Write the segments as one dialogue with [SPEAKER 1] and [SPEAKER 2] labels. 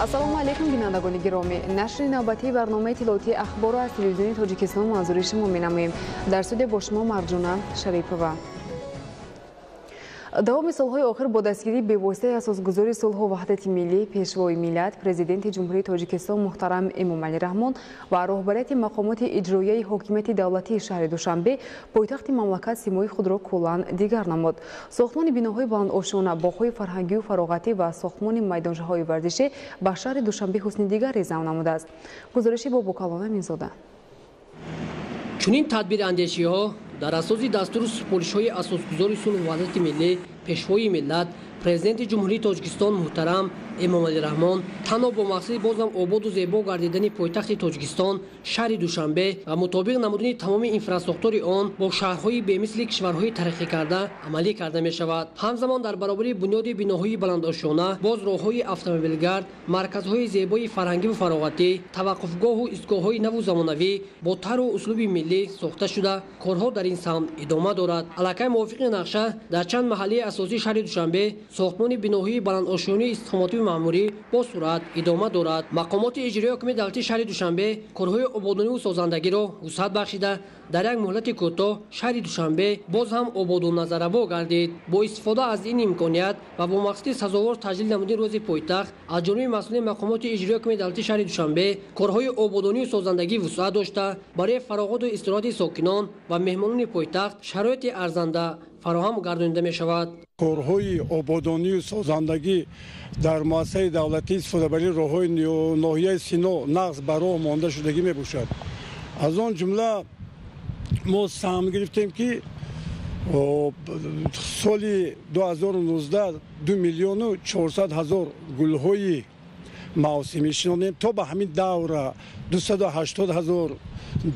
[SPEAKER 1] ассалому алайкум бинандагони гиромӣ. Нашри навбатии барномаи иттилоотии ахборро аз телевизиони Тоҷикистон манзури шумо менамоем. Дар студия бо шумо Марҷуна Шарипова. давоми солҳои охир бо дастгирии бевоситаи асосгузори сулҳу ваҳдати миллӣ, пешвои миллат, президенти ҷумҳурии Тоҷикистон муҳтарам Эмомалӣ Раҳмон ва роҳбарияти мақомоти иҷроияи ҳокимияти давлатии шаҳри Душанбе пойтахти мамлакат симои худро куллан дигар намуд. Сохтмони биноҳои баландошона, боғҳои фарҳангию фароғатӣ ва сохтмони майдончаҳои варзишӣ ба шаҳри Душанбе ҳусни дигар ризам намудааст. гузориши бо Бокалона Мирзода.
[SPEAKER 2] чунин тадбирандешиҳо дар асоси дастури супоришҳои асосгузори сулҳу ваҳдати миллӣ, пешвои миллат, президенти ҷумҳурии Тоҷикистон муҳтарам Эмомалӣ Раҳмон танҳо бо мақсади бозам ободу зебо гардидани пойтахти Тоҷикистон шаҳри Душанбе ва мутобиқ намудани тамоми инфраструктури он бо шаҳрҳои бемисли кишварҳои тараққикарда амалӣ карда мешавад. ҳамзамон дар баробари бунёди биноҳои баландошона, боз роҳҳои автомобилгард, марказҳои зебои фарҳангиву фароғатӣ, таваққуфгоҳу истгоҳҳои наву замонавӣ бо тару услуби миллӣ сохта шуда, корҳо дар ин самт идома дорад. аллакай мувофиқи нақша дар чанд маҳаллии асосии шаҳри Душанбе сохтмони биноҳои баландошонии истихомативу маъмурӣ бо суръат идома дорад. мақомоти иҷроии ҳокимияти давлатии шаҳри Душанбе корҳои ободониву созандагиро вусъат бахшида дар як муҳлати кӯтоҳ шаҳри Душанбе боз ҳам ободуназараво гардид. бо истифода аз ин имконият ва бо мақсади сазовор таҷлил намудани рӯзи пойтахт аз ҷониби масъулини мақомоти иҷроии ҳокимияти давлатии шаҳри Душанбе корҳои ободониву созандагӣ вусъат дошта барои фароғату истироҳати сокинон ва меҳмонони пойтахт шароити арзанда фароҳам гардонида мешавад.
[SPEAKER 3] корҳои ободонию созандагӣ дар муассисаи давлатӣ истифодабарии роҳҳои ноҳияи Сино нағз ба роҳ монда шудагӣ мебошад. аз он ҷумла мо саҳм гирифтем ки соли 2019 2 миллиону 400 ҳазор гулҳои мавсимӣ шинонем. то ба ҳамин давра 280 ҳазор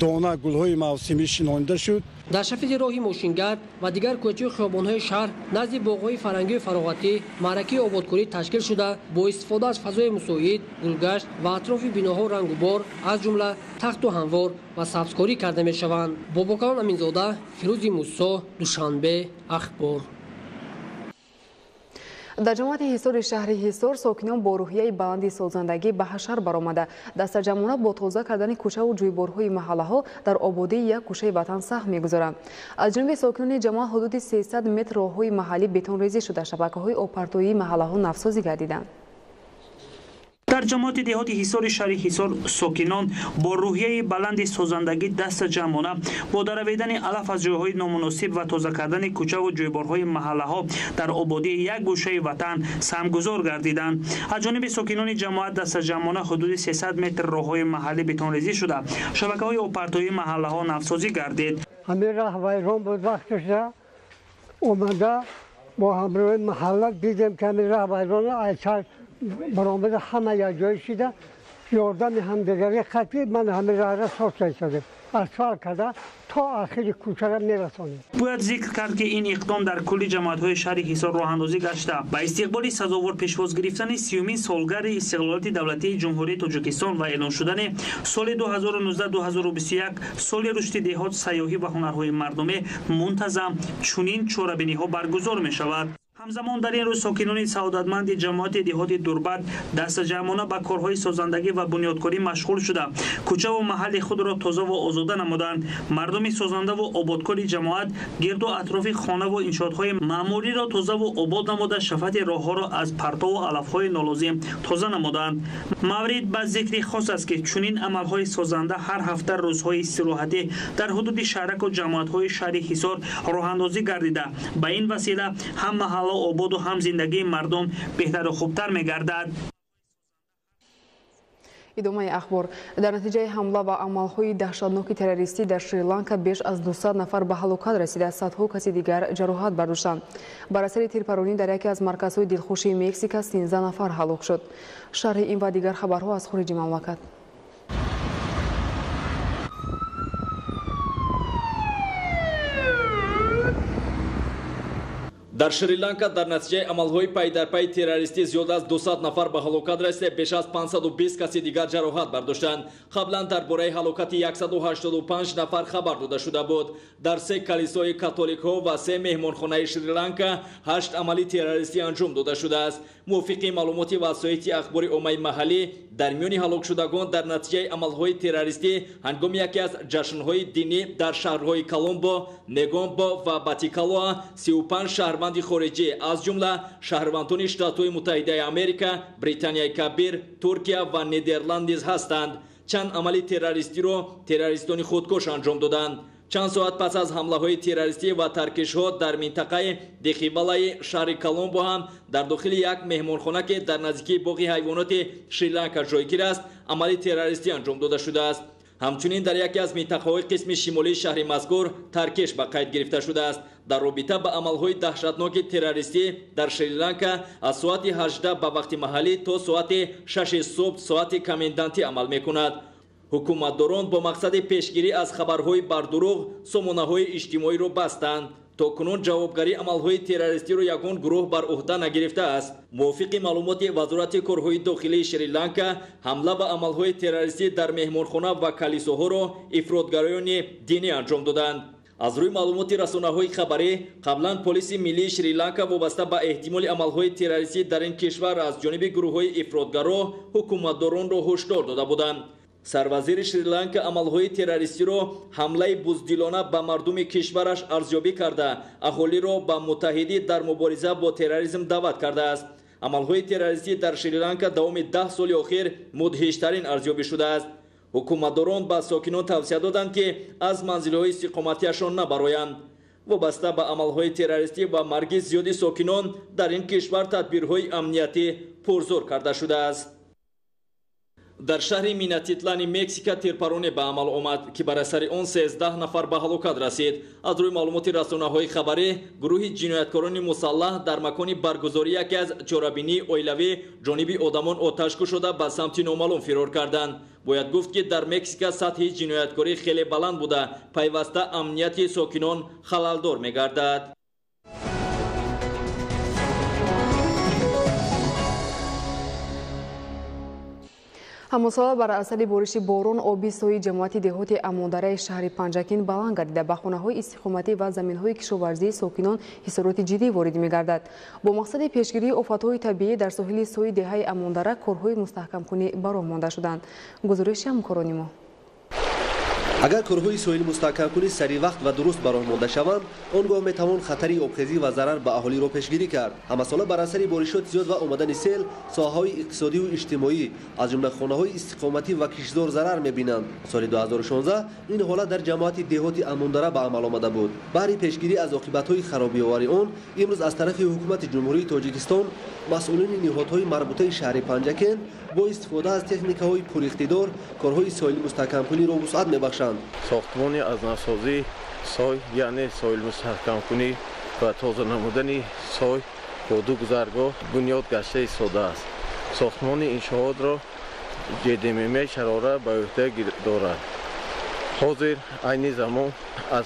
[SPEAKER 3] дона гулҳои мавсимӣ шинонида шуд.
[SPEAKER 2] дар шафизи роҳи мошингард ва дигар кӯчаи хиёбонҳои шаҳр назди боғҳои фарҳангию фароғатӣ маъракаи ободкорӣ ташкил шуда бо истифода аз фазои мусоид, гулгашт ва атрофи биноҳо рангу бор аз ҷумла тахту ҳамвор ва сабзкорӣ карда мешаванд. бо Бокалон Аминзода, Фирӯзи Мусо, Душанбе, Ахбор.
[SPEAKER 1] дар ҷамоати ҳисори шаҳри Ҳисор сокинон бо рӯҳияи баланди созандагӣ ба ҳашар баромада дастаҷамона бо тоза кардани кӯчаву ҷӯйборҳои маҳаллаҳо дар ободии як кӯчаи ватан саҳм мегузоранд. аз ҷониби сокинони ҷамоат ҳудуди 300 метр роҳҳои маҳаллӣ бетонрезӣ шуда шабакаҳои обпартоии маҳаллаҳо навсозӣ гардиданд.
[SPEAKER 4] дар ҷамоати деҳоти ҳисори шаҳри Ҳисор сокинон бо рӯҳияи баланди созандагӣ дастаҷамона бо дараведани алаф аз ҷойҳои номуносиб ва тоза кардани кӯчаву ҷойборҳои маҳаллаҳо дар ободии як гӯшаи ватан саҳмгузор гардиданд. аз ҷониби сокинони ҷамоат дастаҷамона ҳудуди 300 метр роҳҳои маҳаллӣ бетонрезӣ шуда шабакаҳои обпартоии маҳаллаҳо навсозӣ гардид.
[SPEAKER 5] ҳамин раҳвайрон буд вақташа омада бо ҳамроҳи маҳалла дидем ки ҳамин раҳвайрон айчар баромада ҳама якҷоя шуда ёрдами ҳамдигари қатӣ ман ҳамин раҳра сохта шудем асфалт карда то ахири кӯчара мерасонем.
[SPEAKER 4] бояд зикр кард ки ин иқдом дар кулли ҷамоатҳои шаҳри Ҳисор роҳандозӣ гашта ба истиқболи сазовор пешвоз гирифтани 30-умин солгарди истиқлолияти давлатии ҷумҳурии Тоҷикистон ва эълон шудани соли 2019-2021 соли рушди деҳот, сайёҳӣ ва ҳунарҳои мардуме мунтазам чунин чорабиниҳо баргузор мешавад. ҳамзамон дар ин рӯз сокинони саодатманди ҷамоати деҳоти Дурбат дастаҷамона ба корҳои созандагӣ ва бунёдкорӣ машғул шуда кӯчаву маҳалли худро тозаву озода намуданд. мардуми созандаву ободкори ҷамоат гирду атрофи хонаву иншоотҳои маъмуриро тозаву обод намуда шафати роҳҳоро аз партову алафҳои нолозим тоза намуданд. маврид ба зикри хос аст ки чунин амалҳои созанда ҳар ҳафта рӯзҳои истироҳатӣ дар ҳудуди шаҳраку ҷамоатҳои шаҳри Ҳисор роҳандозӣ гардида ба ин васила ҳам маҳалла ободу ҳам зиндагии мардум беҳтару хубтар мегардад.
[SPEAKER 1] идомаи ахбор. дар натиҷаи ҳамла ва амалҳои даҳшатноки террористӣ дар Шри-Ланка беш аз 200 нафар ба ҳалокат расида, садҳо каси дигар ҷароҳат бардоштанд. бар асари тирпаронӣ дар яке аз марказҳои дилхушии Мексика 13 нафар ҳалок шуд. шарҳи ин ва дигар хабарҳо аз хориҷи мамлакат.
[SPEAKER 6] در شریلانکا در نتیجه عملهای پای در پای تروریستی زیاد از 200 نفر به هلاکت رسیده، بیش از 520 کسی دیگر جراحت برداشتند. قبلا درباره هلاکت 185 نفر خبر داده شده بود. در 3 کلیسای کاتولیک ها و 3 مهمانخانه شریلانکا 8 عملی تروریستی انجام داده شده است. موافق معلومات وسایل اخباری عمومی محلی، در میان هلاک شدگان در نتیجه عملهای تروریستی هنگام یکی از جشنهای دینی در شهرهای کولومبو، نگومبو و باتیکالوا 35 شهروند خارجی از جمله شهروندان ایالات متحده آمریکا، بریتانیای کبیر، ترکیه و نیدرلند نیز هستند. چند عمل تروریستی را تروریستان خودکش انجام دادند. چند ساعت پس از حمله های تروریستی و ترکش ها در منطقه دخیبالای شهر کولومبو هم در داخل یک مهمانخانه که در نزدیکی باغ حیوانات شریلانکا جایگیر است، عمل تروریستی انجام داده شده است. همچنین در یکی از منطقه‌های قسم شمالی شهر مذکور ترکش به قید گرفته شده است. در رابطه با عمل‌های دهشتناک تروریستی در شریلانکا از ساعت 18 به وقت محلی تا ساعت 6 صبح ساعت کامندانتی عمل می‌کند. حکومتداران با مقصد پیشگیری از خبرهای بر دروغ سامانه‌های اجتماعی را بستند. تا کنون جوابگری عملهای تروریستی را یگان گروه بر عهده نگرفته است. موافق معلومات وزارت کارهای داخلی شریلانکا، حمله به عملهای تروریستی در مهمانخانه و کلیساها را افراطگرایان دینی انجام دادند. از روی معلومات رسانه‌های خبری، قبلا پلیس ملی شریلانکا وابسته به احتمال عملهای تروریستی در این کشور از جانب گروه‌های افراطگرا حکومتداران را هشدار داده بودند. سروزیر شریلانکا عملهای تروریستی را حمله بزدلانه به مردم کشورش ارزیابی کرده، اهالی را به متحدی در مبارزه با تروریسم دعوت کرده است. عملهای تروریستی در شریلانکا دوام 10 سال اخیر مدهشترین ارزیابی شده است. حکومتداران به ساکنان توصیه دادند که از منزل‌های استقامتیشان نبرایند. وابسته به عملهای تروریستی و مرگ زیاد ساکنان در این کشور تدبیرهای امنیتی پرزور کرده شده است. در شهر میناتیتلان مکزیک تیرپارانی به عمل آمد که بر اثر آن 13 نفر به هلاکت رسید. از روی معلومات رسانه‌های خبری، گروه جنایتکاران مسلح در مکان برگزاری یکی از جورابینی اویلوی جانب آدمان آتش شده به سمت نامعلوم فرار کردند. باید گفت که در مکزیک سطح جنایتکاری خیلی بلند بوده، پیوسته امنیت ساکنان خللدار می‌گردد.
[SPEAKER 1] همون سال بر اثر بارش باران آبی سوی جماعت دهات امانداره شهر پنجکین بلند گردیده به خانه‌های استقامتی و زمین‌های کشاورزی ساکنان خسارات جدی وارد می‌گردد. با مقصد پیشگیری آفت‌های طبیعی در ساحل سوی دهه امانداره کارهای مستحکم‌کنی برآمده مانده شدند. گزارش همکاران ما.
[SPEAKER 7] اگر کارهای ساحل مستحکم‌کنی سریع وقت و درست برآمده مانده شوند، آنگاه میتوان خطر آبخیزی و ضرر به اهالی را پیشگیری کرد. همساله بر اثر بارشات زیاد و آمدن سیل، ساحه‌های اقتصادی و اجتماعی از جمله خانه‌های استقامتی و کشتزار ضرر می‌بینند. سال 2016 این حالت در جماعت دهات امانداره به عمل آمده بود. برای پیشگیری از عاقبت‌های خرابی‌آور آن، امروز از طرف حکومت جمهوری تاجیکستان مسئولین نهادهای مربوطه شهر پنجکین با استفاده از تکنیک‌های پراقتدار کارهای ساحل مستحکم‌کنی را وسعت می‌بخشند.
[SPEAKER 8] ساختمان از نوسازی سای یعنی ساحل مستحکم‌کنی و تازه نمودن سای با 2 گذرگاه بنیاد گشته ایستاده است. ساختمان انشاءات را جدمیم شراره به عهده دارد. حاضر عین زمان از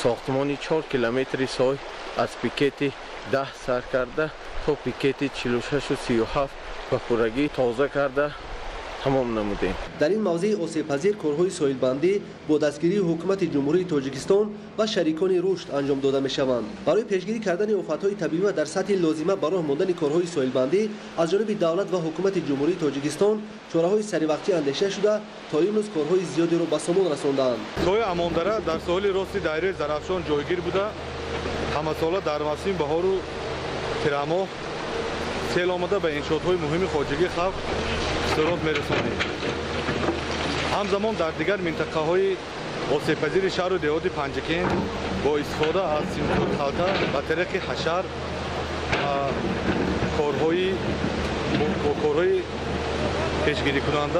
[SPEAKER 8] ساختمان 4 کیلومتر سای از پیکت 10 سر کرده تا پیکت 46 و 37 و پورگی تازه کرده تمام نمودیم.
[SPEAKER 7] در این موضوع آسیب‌پذیر کارهای ساحل‌بندی با دستگیری حکومت جمهوری تاجیکستان و شریکان رشد انجام داده می‌شوند. برای پیشگیری کردن آفت‌های طبیعی و در سطح لازمه برای ماندن کارهای ساحل‌بندی از جانب دولت و حکومت جمهوری تاجیکستان چاره‌های سریع‌وقتی اندیشه شده تا امروز کارهای زیادی را به سامان رساندند.
[SPEAKER 9] سای امانداره در ساحل راست دایره زرافشان جایگیر بوده. همساله در موسم بهار و تیر سیل آمده به انشاءات‌های مهم خواجگی خلق خسارات می‌رسانید. همزمان در دیگر منطقه‌های آسیب‌پذیر شهر و دهات پنجکین با استفاده از سیمکور خلقه به طریق حشر کارهای پیشگیری کننده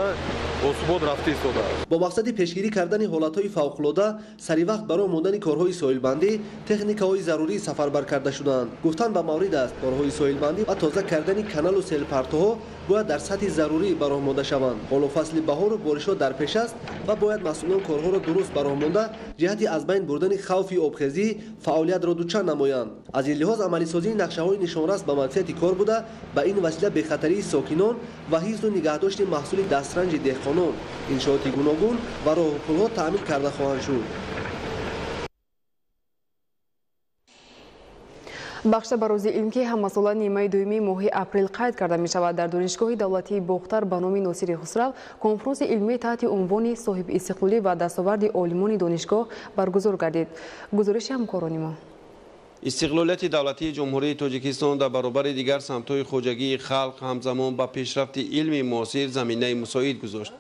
[SPEAKER 9] اثبات رفته ایستاده است.
[SPEAKER 7] با مقصد پیشگیری کردن حالت‌های فوق‌العاده سریع وقت برای ماندن کارهای ساحل‌بندی تکنیک‌های ضروری سفربر کرده شدند. گفتن به مورد است کارهای ساحل‌بندی و تازه کردن کانال و سیل پرتوها باید در سطح ضروری به راه مانده شوند. حال فصل بهار و بارشات در پیش است و باید مسئولان کارها را درست به راه مانده جهت از بین بردن خوف آبخیزی فعالیت را دوچند نمایند. از این لحاظ عملی سازی نقشه‌های نشانرس به منفعت کار بوده به این وسیله به خطری ساکنان و حفظ و نگهداشت محصول دسترنج دهقانان انشاءات گوناگون و راه و پل‌ها تأمین کرده خواهند شد.
[SPEAKER 1] بخش بروز علم که همساله نیمه دومی ماه اپریل قید کرده می شود در دانشگاه دولتی بختر به نام ناصر خسرو کنفرانس علمی تحت عنوان صاحب استقلالی و دستاورد عالمان دانشگاه برگزار گردید. گزارش همکاران ما.
[SPEAKER 10] استقلالیت دولتی جمهوری تاجیکستان در برابر دیگر سمت‌های خواجگی خلق همزمان با پیشرفت علمی معاصر زمینه مساعد گذاشت.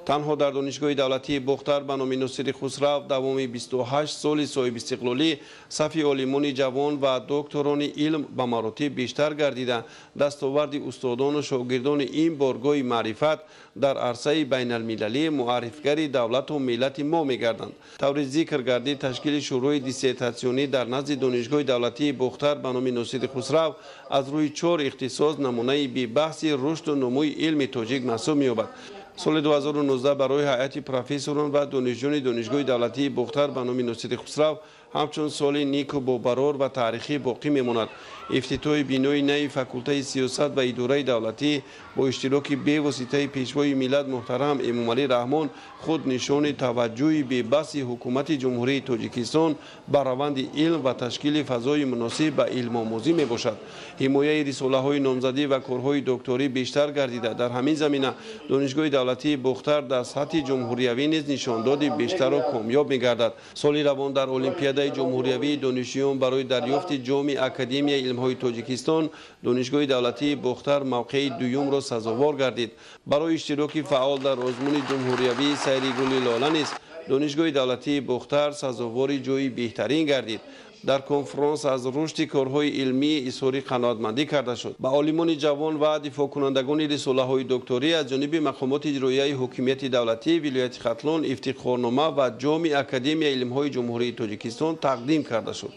[SPEAKER 10] تنها در دانشگاه دولتی بختر به نام ناصر خسرو دوام 28 سال صاحب استقلالی صف عالمان جوان و دکتران علم به مراتب بیشتر گردیده دستاورد استادان و شاگردان این بارگاه معرفت در عرصه بین المللی معرفگر دولت و ملت ما می‌گردند. طور ذکر گردید تشکیل شروع دیسرتاسیونی در نزد دانشگاه دولتی بختر به نام ناصر خسرو از روی 4 اختصاص نمونه بی بحث رشد و نموی علم تاجیک محسوب می‌یابد. سال 2019 برای هیئت پروفسوران و دانشجویان دانشگاه دولتی بختر به نام ناصر خسرو همچون سال نیک و باقرار و تاریخی باقی میماند. افتتاح بینای نو فاکولته سیاست و اداره دولتی با اشتراک به واسطه پیشوای ملت محترم امامعلی رحمان خود نشان توجه به بحث حکومت جمهوری تاجیکستان بر روند علم و تشکیل فضای مناسب به علم آموزی می باشد. حمایه رساله های نامزدی و کارهای دکتری بیشتر گردیده در همین زمینه دانشگاه دولتی بختر در سطح جمهوریوی نیز نشانداد بیشتر و کامیاب می گردد. سال روان در المپیادای جمهوریوی دانشجویان برای دریافت جام اکادمی علم‌های تاجیکستان دانشگاه دولتی بختر موقع دوم را سزاوار گردید. برای اشتراک فعال در آزمون جمهوریوی سیر گل لاله نیز دانشگاه دولتی بختر سزاوار جای بهترین گردید. در کنفرانس از رشد کارهای علمی اظهار قناعتمندی کرده شد. به عالمان جوان و دفاع کنندگان رساله‌های دکتری از جانب مقامات اجرایی حکومت دولتی ولایت ختلان افتخارنامه و جام اکادمی علم‌های جمهوری تاجیکستان تقدیم کرده شد.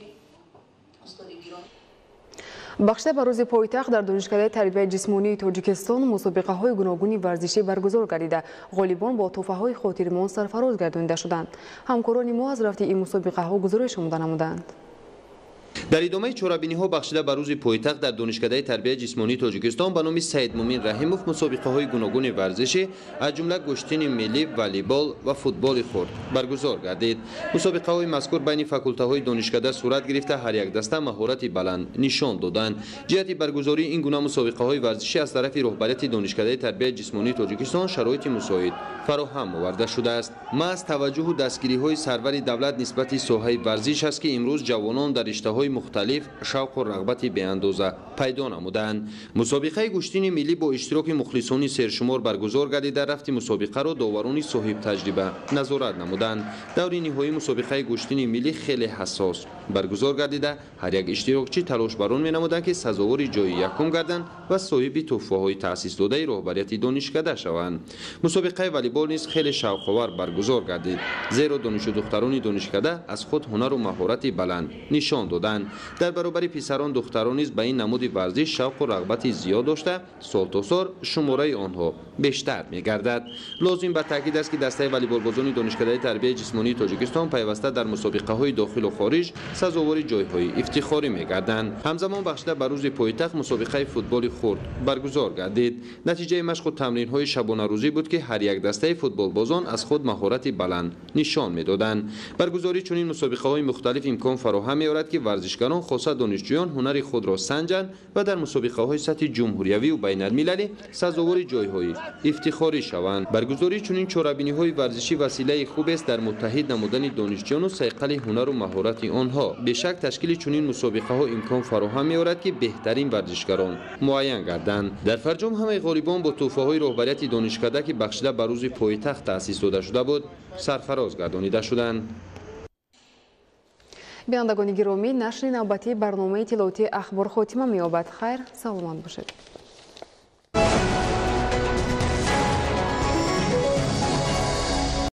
[SPEAKER 1] بخشیده به روز پایتخت در دانشکده تربیت جسمانی تاجیکستان مسابقه های گوناگون ورزشی برگزار گردیده. غالبان با تحفه های خاطرمان سرفراز گردانیده شدند. همکاران ما از رفت این مسابقه ها گزارش نمودند.
[SPEAKER 11] در ادامه چهاربینی ها بخشیده به روز پایتخت در دانشکده تربیت جسمانی تاجیکستان به نام سید مومن رحیموف مسابقه های گوناگون ورزشی از جمله گشتن ملی، والیبال و فوتبال خرد برگزار گردید. مسابقه های مذکور بین فاکولته های دانشکده صورت گرفته هر یک دسته مهارت بلند نشان دادند. جهت برگزاری این گونه مسابقه های ورزشی از طرف رهبریت دانشکده تربیت جسمانی تاجیکستان شرایط مساعد فراهم آورده شده است. محض توجه و دستگیری های سرور دولت نسبت ساحه ورزش است که امروز جوانان در رشته‌های مختلف شوق و رغبت به اندازه پیدا نمودند. مسابقه گشتین ملی با اشتراک مخلصان سرشمار برگزار گردید. در رفت مسابقه را داوران صاحب تجربه نظارت نمودند. دور نهایی مسابقه گشتین ملی خیلی حساس برگزار گردیده هر یک اشتراکچی تلاش بران می نمودند که سزاوار جای یکم گردند و صاحب تحفه های تأسیس داده رهبریت دانشکده شوند. مسابقه والیبال نیز خیلی شوق‌آور برگزار گردید زیرا دانشجو دختران دانشکده از خود هنر و مهارت بلند نشان دادند. در برابر پسران دختران نیز به این نمود ورزش شوق و رغبت زیاد داشته سال تا سال شماره آنها بیشتر می‌گردد. لازم به تاکید است که دسته والیبال بازان دانشکده تربیت جسمانی تاجیکستان پیوسته در مسابقه های داخل و خارج سزاوار جایهای افتخاری می‌گردند. همزمان بخشیده به روز پایتخت مسابقه فوتبال خرد برگزار گردید. نتیجه مشق و تمرین‌های شبانه روزی بود که هر یک دسته فوتبال بازان از خود مهارت بلند نشان می‌دادند. برگزاری چنین مسابقه‌های مختلف امکان فراهم می‌آورد که ورزشکاران خاصه دانشجویان هنر خود را سنجند و در مسابقه‌های سطح جمهوریوی و بین المللی سزاوار جایهای افتخاری شوند. برگزاری چنین چهاربینی‌های ورزشی وسیله خوب است در متحد نمودن دانشجویان و صیقل هنر و مهارت آنها. به شک تشکیل چنین مسابقه‌ها امکان فراهم می‌آورد که بهترین ورزشکاران معین گردند. در فرجام همه غالبان با توفه‌های رهبریت دانشکده که بخشیده به روز پایتخت تأسیس داده شده بود سرفراز گردانیده شدند.
[SPEAKER 1] بینندگان گرامی، نشر نوبتی برنامه اطلاعاتی اخبار خاتمه می‌یابد. خیر، سلامت باشید.